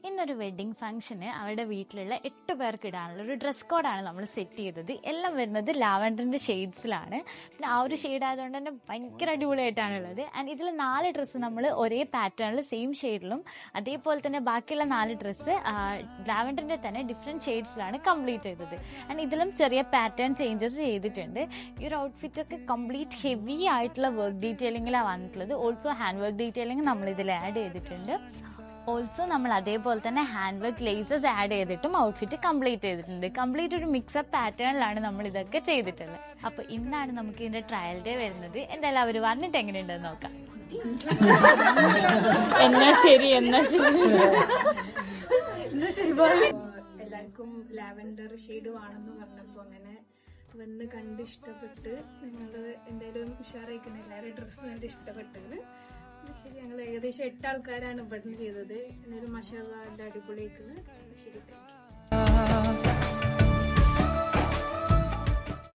ഇന്നൊരു വെഡ്ഡിങ് ഫംഗ്ഷന് അവരുടെ വീട്ടിലുള്ള 8 പേർക്ക് ഇടാനുള്ള ഒരു ഡ്രസ് കോഡാണ് നമ്മൾ സെറ്റ് ചെയ്തത്. എല്ലാം വരുന്നത് ലാവൻഡറിന്റെ ഷെയ്ഡ്സിലാണ്. പിന്നെ ആ ഒരു ഷെയ്ഡ് ആയതുകൊണ്ട് തന്നെ ഭയങ്കര അടിപൊളിയായിട്ടാണുള്ളത്. ആൻഡ് ഇതിൽ 4 ഡ്രസ്സ് നമ്മൾ ഒരേ പാറ്റേണിൽ സെയിം ഷെയ്ഡിലും, അതേപോലെ തന്നെ ബാക്കിയുള്ള 4 ഡ്രസ്സ് ലാവൻഡറിന്റെ തന്നെ ഡിഫറെന്റ് ഷെയ്ഡ്സിലാണ് കംപ്ലീറ്റ് ചെയ്തത്. ആൻഡ് ഇതിലും ചെറിയ പാറ്റേൺ ചേഞ്ചസ് ചെയ്തിട്ടുണ്ട്. ഈ ഒരു ഔട്ട്ഫിറ്റ് ഒക്കെ കംപ്ലീറ്റ് ഹെവി ആയിട്ടുള്ള വർക്ക് ഡീറ്റെയിലിംഗിലാണ് വന്നിട്ടുള്ളത്. ഓൾസോ ഹാൻഡ് വർക്ക് ഡീറ്റെയിലിംഗ് നമ്മൾ ഇതിൽ ആഡ് ചെയ്തിട്ടുണ്ട്. ഓൾസോ നമ്മൾ അതേപോലെ തന്നെ ഹാൻഡ് വർക്ക് ലേസസ് ആഡ് ചെയ്തിട്ടും ഔട്ട്ഫിറ്റ് കംപ്ലീറ്റ് ചെയ്തിട്ടുണ്ട്. കംപ്ലീറ്റ് ഒരു മിക്സപ്പ് പാറ്റേണിലാണ് നമ്മൾ ഇതൊക്കെ ചെയ്തിട്ടുള്ളത്. അപ്പൊ ഇന്നാണ് നമുക്ക് ഇതിന്റെ ട്രയൽ ഡേ വരുന്നത്. എന്തായാലും അവർ വന്നിട്ട് എങ്ങനെയുണ്ടെന്ന് നോക്കാം. എന്നാ ശരി. എല്ലാവർക്കും ലാവൻഡർ ഷെയ്ഡ് വേണമെന്ന് പറഞ്ഞപ്പോ അങ്ങനെ വന്ന് കണ്ട് ഇഷ്ടപ്പെട്ട് ഞങ്ങള് എന്തായാലും ഉഷാറായിക്കണം. എല്ലാവരും ഡ്രസ്സ് കണ്ട് ഇഷ്ടപ്പെട്ടത്. ശരി, ഞങ്ങൾ ഏകദേശം 8 ആൾക്കാരാണ് ഇവിടുന്ന് ചെയ്തത്. എന്നാലും മാഷാഅല്ലാഹ് അടിപൊളിയായിക്കുന്നത്. ശരി, താങ്ക് യു.